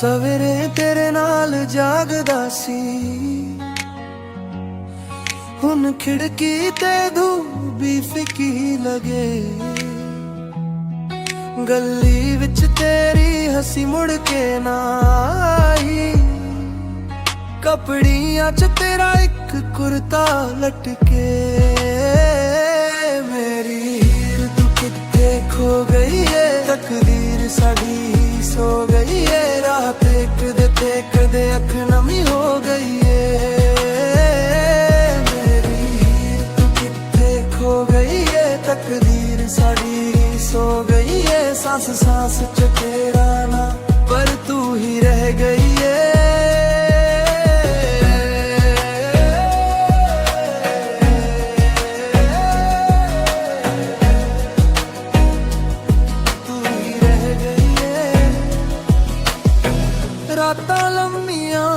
सवेरे तेरे नाल जागदा सी, हुन खिड़की ते धूबी फिकी लगे। गली विच तेरी हसी मुड़ के ना आई, कपड़ियां च तेरा एक कुर्ता लटके। मेरी हीर तू किथे खो गई है, तकदीर साडी सो गई है। राह देखदे अख नमी हो गई है। मेरी हीर तू किथे खो गई है, तकदीर साडी सो गई है। सांस सांस च तेरा ना, पर तू ही रह गई है। रातां लम्मियां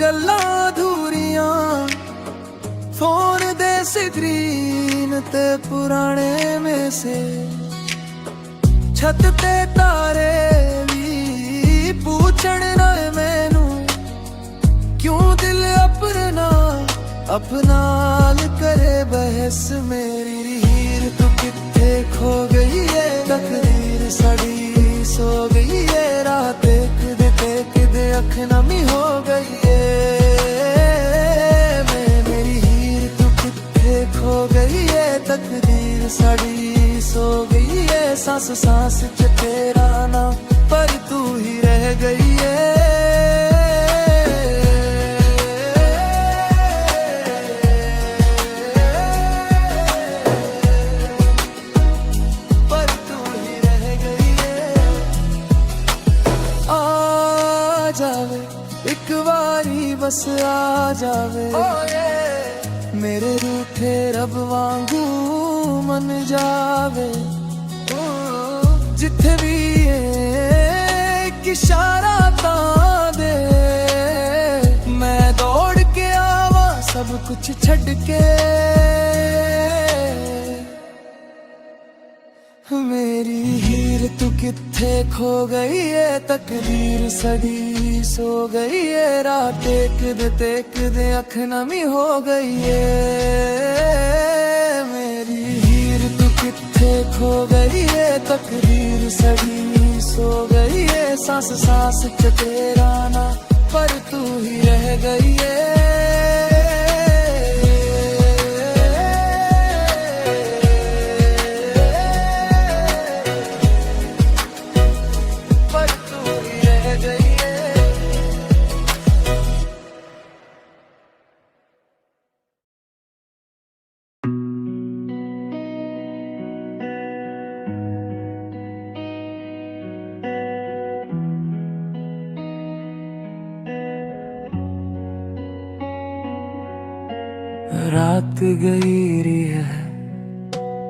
गल्लां अधूरियां, फोन दे स्क्रीन ते पुराने में से। छत ते तारे भी पूछण ना मैनू, क्यों दिल अपना करे बहस। मेरी हीर तू किथे खो गई है, तकदीर साडी सो गई है। राह देखदे अख नमी हो गई है। मेरी हीर तू किथे खो गई है, तकदीर साडी सो गई है। सांस सांस च तेरा ना, पर तू ही रह गई है। एक बारी बस आ जावे, मेरे रूठे रब वांगू मन जावे। जिथे भी एक इशारा तां दे, मैं दौड़ के आवा सब कुछ छड़ के। मेरी हीर तू किथे खो गई है, तकदीर सड़ी सो गई है। राह देखदे अख नमी हो गई है। मेरी हीर तू किथे खो गई है, तकदीर सड़ी सो गई है। सांस सांस च तेरा ना, पर तू ही रह गई है। रात गहरी है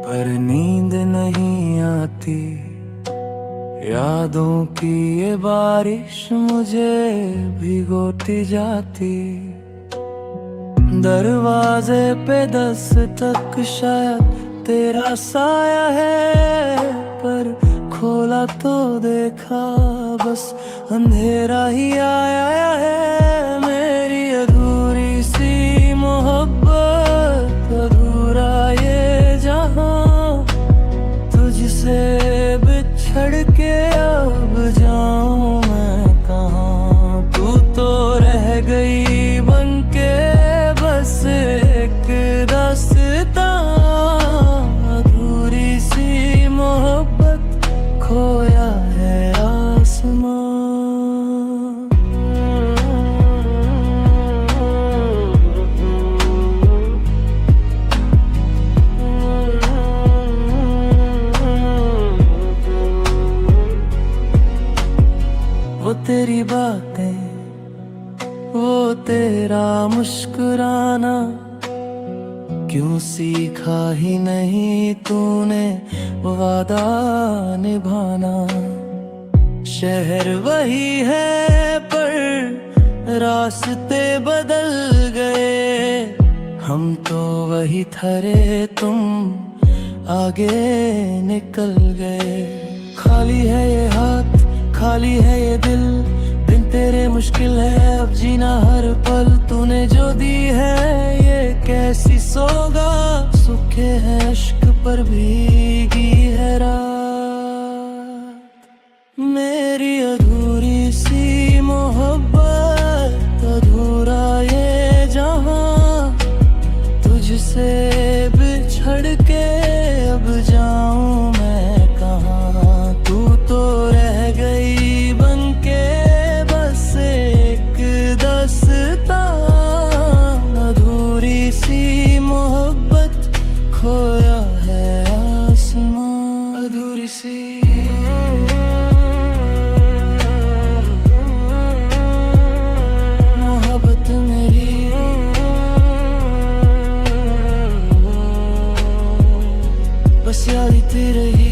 पर नींद नहीं आती, यादों की ये बारिश मुझे भिगोती जाती। दरवाजे पे दस्तक शायद तेरा साया है, पर खोला तो देखा बस अंधेरा ही आया है। मेरी अधूरी सी मोहब्बत, अधूरा ये जहां, तुझसे बिछड़ के अब जाऊं मैं कहाँ। तू तो रह गई बनके बस एक दास्तां, अधूरी सी मोहब्बत, खोया है आसमां। वो तेरी बातें, वो तेरा मुस्कुराना, क्यों सीखा ही नहीं तूने वादा निभाना। शहर वही है पर रास्ते बदल गए, हम तो वही थरे तुम आगे निकल गए। खाली है ये हाथ, खाली है ये दिल, बिन तेरे मुश्किल है अब जीना हर पल। तूने जो दी है ये कैसी सौगात, सूखे है इश्क पर भीगी है रात। मेरी अधूरी सी मोहब्बत, अधूरा ये जहां, तुझसे बिछड़ के अब जाऊं मैं कहाँ। तू तो रह गई बनके बस एक दास्तां, अधूरी सी मोहब्बत खोया है आसमां। अधूरी सी मोहब्बत मेरी, बस याद ही रही।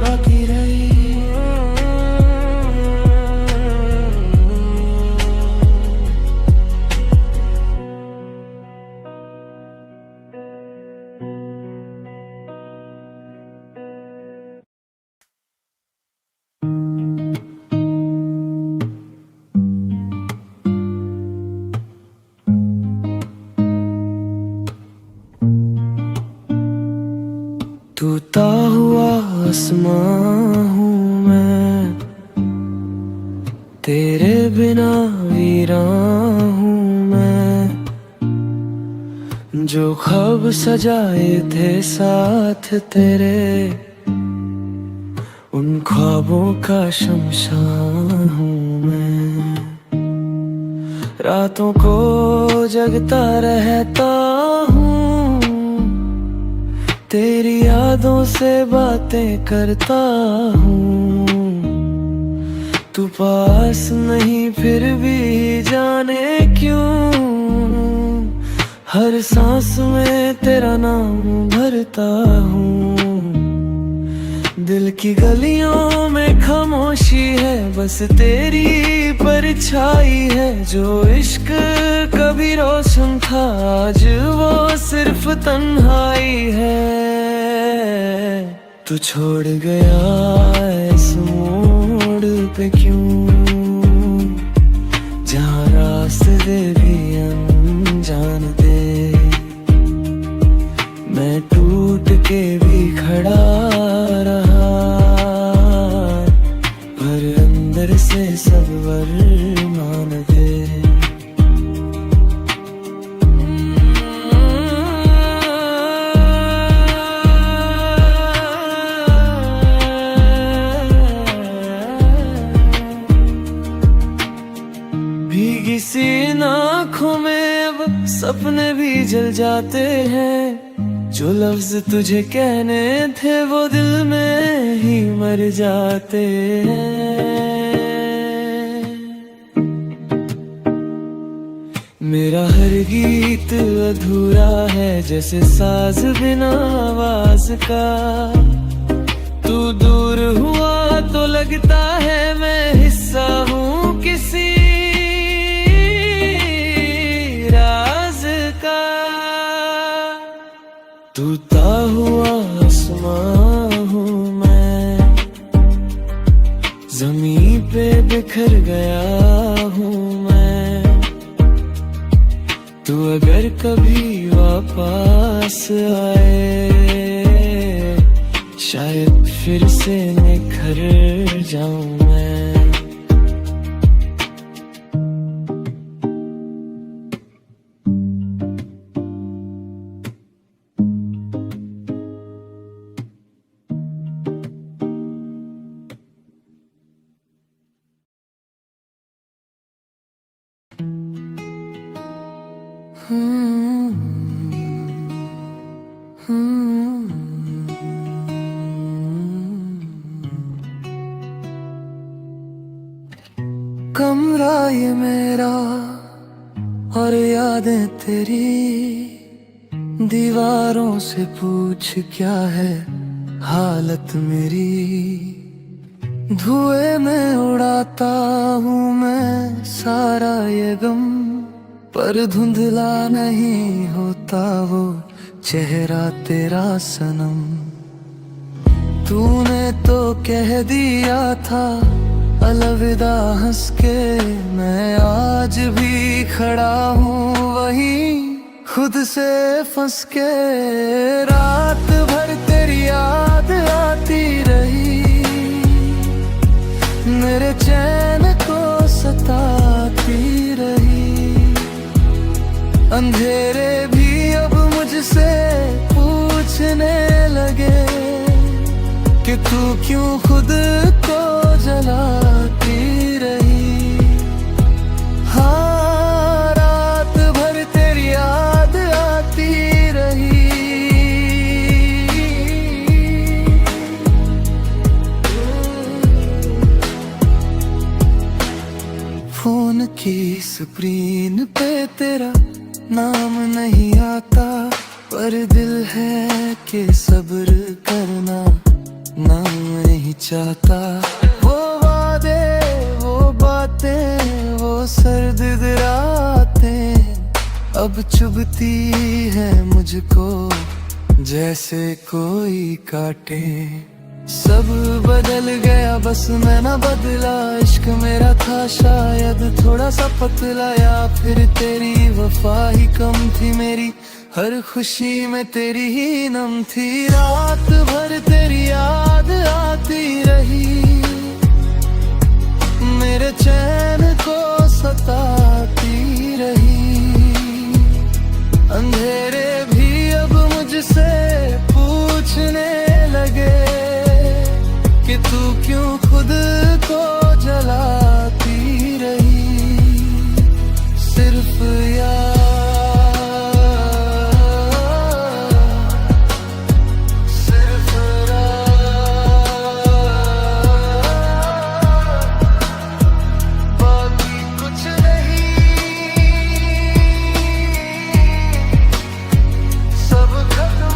बाकी रही टूटा हुआ आसमां हूँ मैं, तेरे बिना वीरान हूँ मैं। जो ख्वाब सजाए थे साथ तेरे, उन ख्वाबों का शमशान हूँ मैं। रातों को जगता रहता हूँ, तेरी यादों से बातें करता हूँ। तू पास नहीं फिर भी जाने क्यों, हर सांस में तेरा नाम भरता हूँ। दिल की गलियों में खामोशी है, बस तेरी परछाई है। जो इश्क कभी रोशन था आज वो सिर्फ तन्हाई है। तू छोड़ गया इस मोड़ पे क्यों, जहाँ रास्ते भी अनजान थे। मैं टूट के भी खड़ा रहा, पर अंदर से सब वरमान थे। भीगी सी आँखों में अब सपने भी जल जाते हैं। जो लफ्ज तुझे कहने थे वो दिल में ही मर जाते हैं। मेरा हर गीत अधूरा है जैसे साज बिना आवाज का। तू दूर हुआ तो लगता है मैं हिस्सा हूँ किसी टूटा हुआ आसमां हूँ मैं, ज़मीं पे बिखर गया हूँ मैं। तू अगर कभी वापस आए, शायद फिर से निखर जाऊँ मैं। कमरा ये मेरा और यादें तेरी, दीवारों से पूछ क्या है हालत मेरी। धुएं में उड़ाता हूँ मैं सारा ये गम, पर धुंधला नहीं होता वो चेहरा तेरा सनम। तूने तो कह दिया था अलविदा हंस के, मैं आज भी खड़ा हूँ वहीं खुद से फंस के। रात भर तेरी याद आती रही, मेरे चैन को सताती रही। अंधेरे भी अब मुझसे पूछने लगे कि तू क्यों खुद को जलाती रही। हाँ, रात भर तेरी याद आती रही। फोन की स्क्रीन पे तेरा नाम नहीं आता, पर दिल है कि सब्र करना नाम नहीं चाहता। वो वादे, वो बातें, वो सर्द रातें अब चुभती है मुझको जैसे कोई काटे। सब बदल गया बस मैं ना बदला, इश्क मेरा था शायद थोड़ा सा पतला, या फिर तेरी वफा ही कम थी मेरी हर खुशी में तेरी ही नम थी। रात भर तेरी याद आती रही, मेरे चैन को सताती रही। अंधेरे भी अब मुझसे पूछने लगे कि तू क्यों खुद को जलाती रही। सिर्फ यार, सिर्फ रात, बाकी कुछ नहीं, सब खत्म।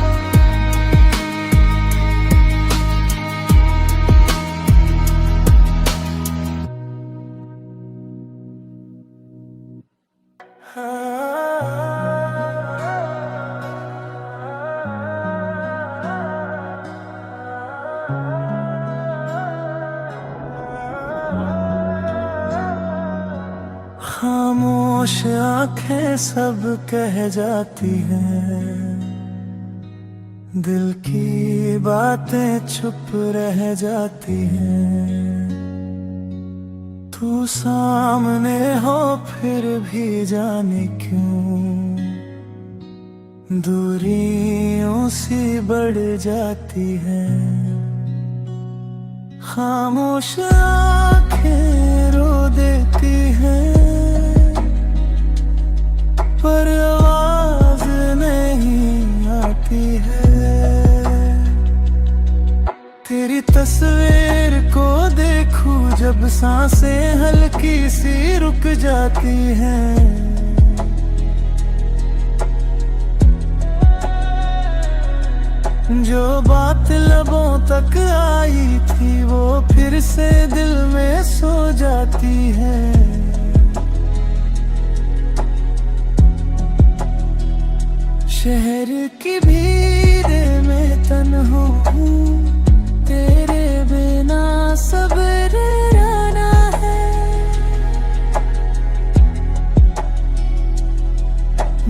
खामोश आंखें सब कह जाती हैं, दिल की बातें चुप रह जाती हैं। तू सामने हो फिर भी जाने क्यों दूरियों सी बढ़ जाती है। खामोश आंखें रो देती हैं, पर आवाज नहीं आती है। तेरी तस्वीर को देखूं जब सांसें हल्की सी रुक जाती हैं। जो बात लबों तक आई थी वो फिर से दिल में सो जाती है। शहर की भीड़ में तन्हा हूँ, तेरे बिना सब्र रहना है।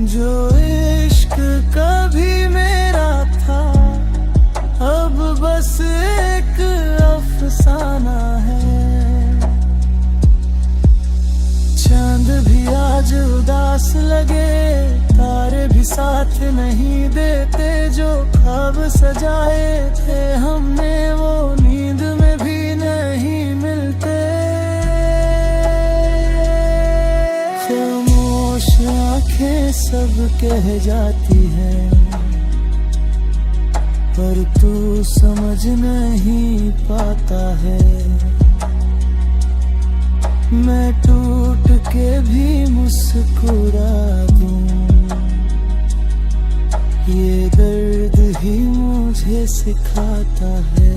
जो इश्क कभी मेरा था अब बस एक अफसाना है। चांद भी आज उदास लगे, तारे भी साथ नहीं देते। जो ख्वाब सजाए थे हमने वो नींद में भी नहीं मिलते। खामोश आंखें सब कह जाती हैं, पर तू समझ नहीं पाता है। मैं टूट के भी मुस्कुरा दूं, ये दर्द ही मुझे सिखाता है।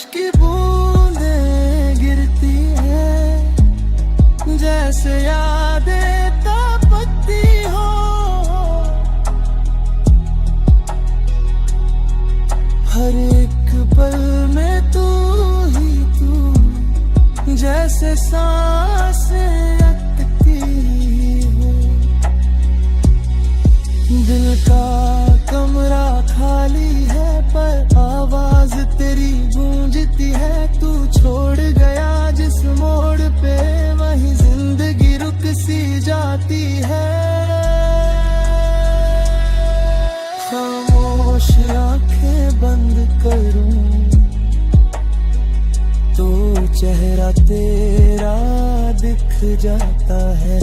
बारिश की बूंदें गिरती है जैसे यादें तपकती हो। हर एक पल में तू ही तू जैसे सांसें अटकती हो। दिल का कमरा खाली है पर आवाज तेरी गूंजती है। तू छोड़ गया जिस मोड़ पे वहीं जिंदगी रुक सी जाती है। खामोश आंखें बंद करूं तो चेहरा तेरा दिख जाता है।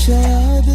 शायद